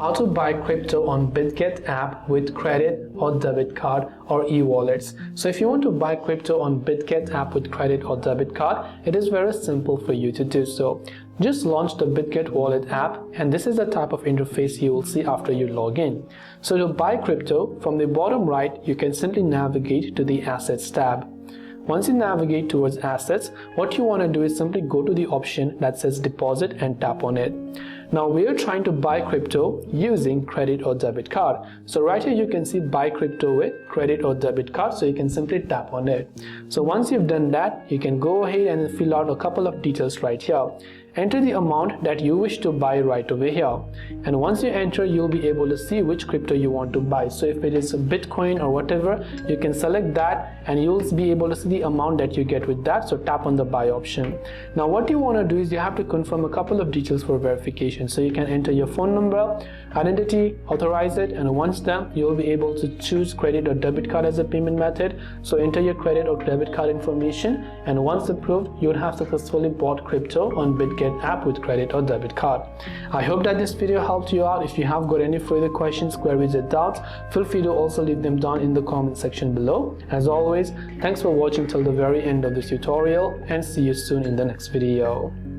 How to buy crypto on Bitget app with credit or debit card or e-wallets. So if you want to buy crypto on Bitget app with credit or debit card, it is very simple for you to do so. Just launch the Bitget wallet app, and this is the type of interface you will see after you log in. So to buy crypto, from the bottom right, you can simply navigate to the Assets tab. Once you navigate towards Assets, what you want to do is simply go to the option that says Deposit and tap on it. Now we are trying to buy crypto using credit or debit card. So right here you can see buy crypto with credit or debit card, so you can simply tap on it. So once you've done that, you can go ahead and fill out a couple of details right here. Enter the amount that you wish to buy right over here, and once you enter, you'll be able to see which crypto you want to buy. So if it is a Bitcoin or whatever, you can select that and you'll be able to see the amount that you get with that. So tap on the buy option. Now what you want to do is you have to confirm a couple of details for verification. So you can enter your phone number, identity, authorize it, and once done, you'll be able to choose credit or debit card as a payment method. So enter your credit or debit card information, and once approved, you would have successfully bought crypto on Bitget app with credit or debit card. I hope that this video helped you out. If you have got any further questions, queries, or doubts, feel free to also leave them down in the comment section below. As always, thanks for watching till the very end of this tutorial, and see you soon in the next video.